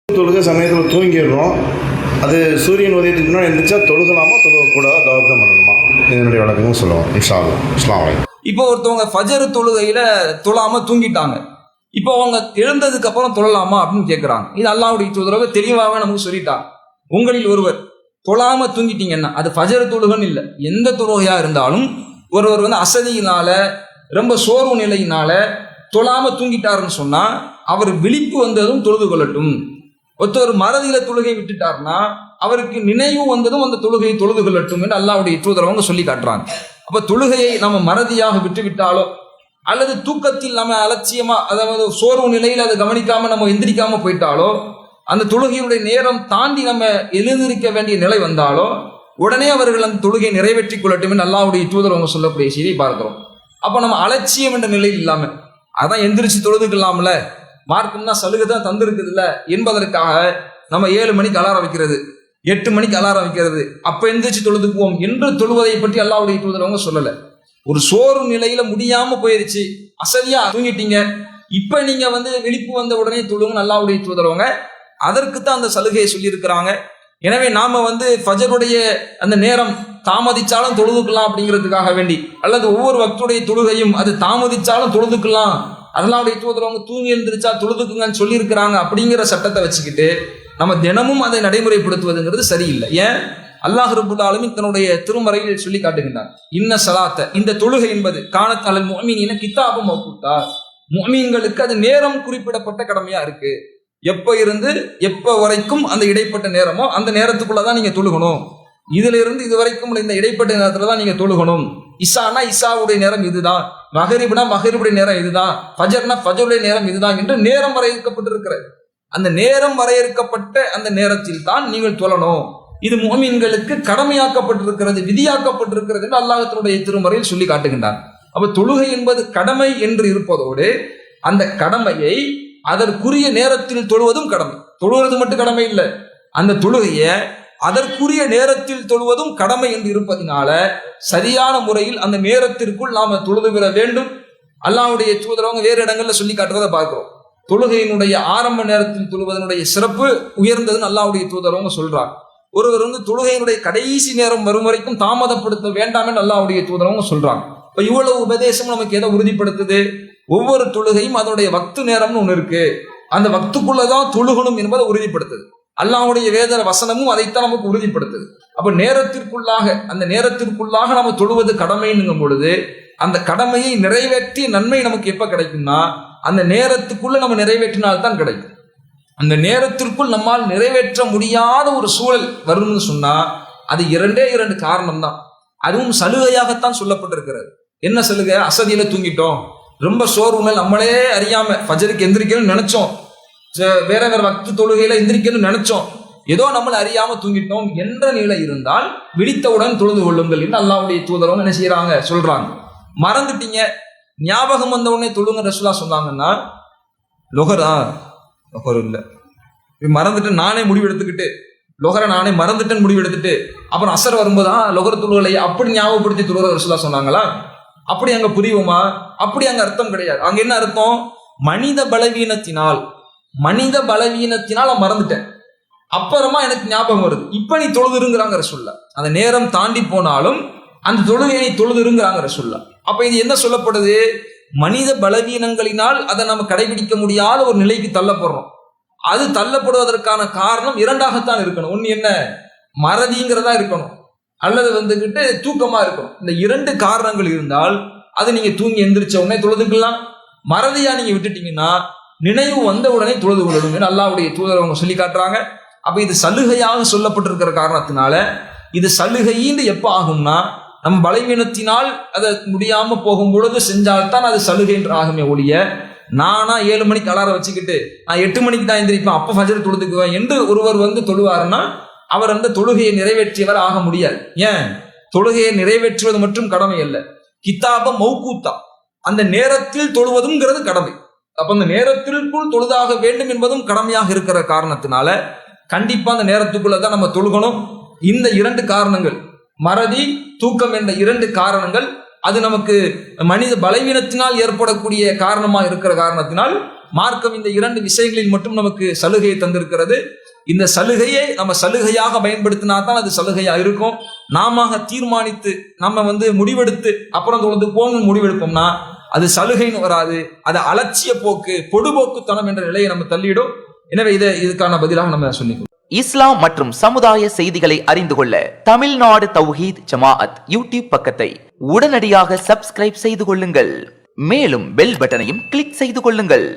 தொழுகை சமயத்தில் தூங்கிடுறோம். அது சூரியன் உதயத்துக்கு முன்னாடி எழுந்திரிச்சா தொழுகலாமா தொழுகக்கூடாது தவறுதான் பண்ணணுமா? இதனுடைய வழக்கமும் சொல்லுவோம் இன்ஷா அல்லாஹ். அஸ்ஸலாமு அலைக்கும். இப்போ ஒருத்தவங்க ஃபஜர் தொழுகையில தொழாம தூங்கிட்டாங்க. இப்போ அவங்க எழுந்ததுக்கு அப்புறம் தொழலாமா அப்படின்னு கேட்குறாங்க. இது அல்லாஹ்வுடைய தூதர் தெளிவாக நமக்கு சொல்லிட்டாங்க. உங்களில் ஒருவர் தொழாம தூங்கிட்டீங்கன்னா அது ஃபஜர் தொழுகன்னு இல்லை, எந்த தொழுகையா இருந்தாலும் ஒருவர் அசதியினால ரொம்ப சோர்வு நிலையினால தொழாம தூங்கிட்டாருன்னு சொன்னா அவர் விழிப்பு வந்ததும் தொழுது கொள்ளட்டும். ஒருத்தர் மறதியில தொழுகை விட்டுட்டாருன்னா அவருக்கு நினைவு வந்ததும் அந்த தொழுகையை தொழுது கொள்ளட்டும் என்று அல்லாஹ்வுடைய தூதர் சொல்லி காட்டுறாங்க. அப்ப தொழுகையை நம்ம மறதியாக விட்டுவிட்டாலோ அல்லது தூக்கத்தில் நம்ம அலட்சியமா, அதாவது சோர்வு நிலையில் அதை கவனிக்காம நம்ம எந்திரிக்காம போயிட்டாலோ, அந்த தொழுகையுடைய நேரம் தாண்டி நம்ம எழுந்திருக்க வேண்டிய நிலை வந்தாலோ உடனே அவர்கள் அந்த தொழுகையை நிறைவேற்றிக் கொள்ளட்டும் என்று அல்லாஹ்வுடைய தூதர் சொல்லக்கூடிய செய்தியை பார்க்கிறோம். அப்ப நம்ம அலட்சியம் என்ற நிலையில் இல்லாம அதான் எந்திரிச்சு தொழுதுக்கலாம்ல, மார்க்கம் தான் சலுகை தான் தந்திருக்குது இல்ல என்பதற்காக நம்ம 7 மணிக்கு அலாரம் வைக்கிறது, 8 மணிக்கு அலாரம் வைக்கிறது, அப்ப எந்திரிச்சு தொழுதுக்குவோம் என்று தொழுவதை பற்றி அல்லாஹ்வுடைய தூதர் சொல்லல. ஒரு சோறு நிலையில முடியாம போயிருச்சு, அசதியா தூங்கிட்டீங்க, இப்ப நீங்க விழிப்பு வந்த உடனே தொழுங்க அல்லாஹ்வுடைய தூதர் அதற்கு தான் அந்த சலுகையை சொல்லி இருக்கிறாங்க. எனவே நாம ஃபஜருடைய அந்த நேரம் தாமதிச்சாலும் தொழுதுக்கலாம் அப்படிங்கிறதுக்காக வேண்டி, அல்லது ஒவ்வொரு வக்துடைய தொழுகையும் அது தாமதிச்சாலும் தொழுதுக்கலாம், அல்லாஹ்வுடைய தூதர் தூங்கி எழுந்திரிச்சா தொழுதுக்குங்கன்னு சொல்லி இருக்கிறாங்க அப்படிங்கிற சட்டத்தை வச்சுக்கிட்டு நம்ம தினமும் அதை நடைமுறைப்படுத்துவதுங்கிறது சரியில்லை. ஏன்? அல்லாஹ் ரப்புல் ஆலமீன் தன்னுடைய திருமறையில் சொல்லி காட்டுகின்றார், இன்ன ஸலாத்த, இந்த தொழுகை என்பது கானத் அலல் முஃமினீன கிதாபம் மவ்கூத்தா, முஃமின்களுக்கு அது நேரம் குறிப்பிடப்பட்ட கடமையா இருக்கு. எப்ப இருந்து எப்ப வரைக்கும் அந்த இடைப்பட்ட நேரமோ அந்த நேரத்துக்குள்ளதான் நீங்க தொழுகணும். இதுல இருந்து இது வரைக்கும் இந்த இடைப்பட்ட நேரத்துல தான் நீங்க தொழுகணும். இசானா இசாவுடைய நேரம் இதுதான், மகரிப்னா மகரிபுடைய நேரம் இதுதான், ஃபஜர்னா ஃபஜருடைய நேரம் இதுதான் என்று நேரம் வரையறுக்கப்பட்டிருக்கிறது. அந்த நேரம் வரையறுக்கப்பட்ட அந்த நேரத்தில் தான் நீங்கள் தொழணும். இது முஃமின்களுக்கு கடமையாக்கப்பட்டிருக்கிறது, விதியாக்கப்பட்டிருக்கிறது என்று அல்லாஹ்வுடைய திருமறையில் சொல்லி காட்டுகின்றார். அப்ப தொழுகை என்பது கடமை என்று இருப்பதோடு அந்த கடமையை அதற்குரிய நேரத்தில் தொழுவதும் கடமை. தொழுவது மட்டும் கடமை இல்லை, அந்த தொழுகையை அதற்குரிய நேரத்தில் தொழுவதும் கடமை என்று இருப்பதனால சரியான முறையில் அந்த நேரத்திற்குள் நாம தொழுது விட வேண்டும். அல்லாஹ்வுடைய தூதர் வேறு இடங்கள்ல சொல்லி காட்டுறதை பார்க்கிறோம். தொழுகையினுடைய ஆரம்ப நேரத்தில் தொழுவதனுடைய சிறப்பு உயர்ந்ததுன்னு அல்லாஹ்வுடைய தூதர் சொல்றாங்க. ஒருவர் தொழுகையினுடைய கடைசி நேரம் வரும் வரைக்கும் தாமதப்படுத்த வேண்டாம் என்று அல்லாஹ்வுடைய தூதர் சொல்றாங்க. இப்ப இவ்வளவு உபதேசம் நமக்கு எதை உறுதிப்படுத்துது? ஒவ்வொரு தொழுகையும் அதனுடைய வக்து நேரம்னு ஒண்ணு இருக்கு, அந்த வக்துக்குள்ளதான் தொழுகணும் என்பதை உறுதிப்படுத்துது. அல்லாஹ்வுடைய வேத வசனமும் அதைத்தான் நமக்கு உறுதிப்படுத்துது. அப்ப நேரத்திற்குள்ளாக அந்த நேரத்திற்குள்ளாக நம்ம தொழுவது கடமைன்னுங்கும் பொழுது அந்த கடமையை நிறைவேற்றிய நன்மை நமக்கு எப்ப கிடைக்கும்னா அந்த நேரத்துக்குள்ள நம்ம நிறைவேற்றினால்தான் கிடைக்கும். அந்த நேரத்திற்குள் நம்மால் நிறைவேற்ற முடியாத ஒரு சூழல் வரும்னு சொன்னா அது 2 காரணம் தான். அதுவும் சலுகையாகத்தான் சொல்லப்பட்டிருக்கிறது. என்ன சலுகை? அசதியில தூங்கிட்டோம், ரொம்ப சோர்வு மேல் நம்மளே அறியாம ஃபஜருக்கு எந்திரிக்கணும்னு நினைச்சோம், வேற வக்து தொழுகையில எந்திரிக்கணும்னு நினைச்சோம், ஏதோ நம்மளை அறியாம தூங்கிட்டோம் என்ற நிலை இருந்தால் விழித்தவுடன் தொழுது கொள்ளுங்கள் என்று அல்லாஹ்வுடைய தூதர் என்ன செய்யறாங்க சொல்றாங்க. மறந்துட்டீங்க, ஞாபகம் வந்த உடனே தொழுங்க ரசூலுல்லாஹ் சொன்னாங்கன்னா லொஹர் இல்லை, மறந்துட்டு நானே முடிவு எடுத்துக்கிட்டு லொஹரை நானே மறந்துட்டேன்னு முடிவு எடுத்துட்டு அப்புறம் அசர் வரும்போது லொஹர் தொழுகலை அப்படி ஞாபகப்படுத்தி தொழுகிற ரசூலுல்லாஹ் சொன்னாங்களா? அப்படி அங்க புரியுமா? அப்படி அங்க அர்த்தம் கிடையாது. அங்க என்ன அர்த்தம்? மனித பலவீனத்தினால் மறந்துட்டேன், அப்புறமா எனக்கு ஞாபகம் வருது, இப்ப நீ தொழுதுருங்கிறாங்க ரசூலுல்லாஹ். அந்த நேரம் தாண்டி போனாலும் அந்த தொழுகையை நீ தொழுதுருங்கிறாங்க ரசூலுல்லாஹ். அப்ப இது என்ன சொல்லப்படுது? மனித பலவீனங்களினால் அதை நம்ம கடைபிடிக்க முடியாத ஒரு நிலைக்கு தள்ளப்படுறோம். அது தள்ளப்படுவதற்கான காரணம் 2ஆகத்தான் இருக்கணும். ஒன்னு என்ன? மறதிங்கிறதா இருக்கணும், அல்லது தூக்கமா இருக்கணும். இந்த 2 காரணங்கள் இருந்தால் அது நீங்க தூங்கி எந்திரிச்ச உடனே தொழுதுக்கலாம். மறதியா நீங்க விட்டுட்டீங்கன்னா நினைவு வந்த உடனே தொழுது கொள்ளணும் அல்லாஹ்வுடைய தூதர் சொல்லி காட்டுறாங்க. அப்ப இது சலுகையாக சொல்லப்பட்டிருக்கிற காரணத்தினால இது சலுகைன்னு எப்ப ஆகும்னா நம்ம பலவீனத்தினால் அதை முடியாம போகும் பொழுது செஞ்சால்தான் அது சலுகை என்று ஆகுமே ஒழிய, நானா 7 மணிக்கு அலாரம் வச்சுக்கிட்டு நான் 8 மணிக்கு தான் எந்திரிப்பேன் அப்ப ஃபஜர் தொழுதுக்குவேன் என்று ஒருவர் தொழுவாருன்னா அவர் அந்த தொழுகையை நிறைவேற்றியவர் ஆக முடியாது. ஏன்? தொழுகையை நிறைவேற்றுவது மற்றும் கடமை அல்ல, கிதாபம் மௌகூத்தா, அந்த நேரத்தில் தொழுவதுங்கிறது கடமை. அப்ப அந்த நேரத்திற்குள் தொழுதாக வேண்டும் என்பதும் கடமையாக இருக்கிற காரணத்தினால கண்டிப்பா அந்த நேரத்துக்குள்ளதான் நம்ம தொழுகணும். இந்த 2 காரணங்கள், மறதி தூக்கம் என்ற 2 காரணங்கள், அது நமக்கு மனித பலவீனத்தினால் ஏற்படக்கூடிய காரணமாக இருக்கிற காரணத்தினால் மார்க்கம் இந்த 2 விஷயங்களில் மட்டும் நமக்கு சலுகையை தந்திருக்கிறது. இந்த சலுகையை நம்ம சலுகையாக பயன்படுத்தினா தான் அது சலுகையா இருக்கும். நாம தீர்மானித்து நம்ம முடிவெடுத்து அப்புறம் தொடர்ந்து போங்க முடிவெடுப்போம்னா அது சலுகைன்னு வராது. அது அலட்சிய போக்கு, பொடுபோக்குத்தனம் என்ற நிலையை நம்ம தள்ளிடும். எனவே இதுக்கான பதிலாக நம்ம சொல்லிக்கொள்வோம். இஸ்லாம் மற்றும் சமுதாய செய்திகளை அறிந்து கொள்ள தமிழ்நாடு தௌஹீத் ஜமாஅத் யூடியூப் பக்கத்தை உடனடியாக சப்ஸ்கிரைப் செய்து கொள்ளுங்கள். மேலும் பெல் பட்டனையும் கிளிக் செய்து கொள்ளுங்கள்.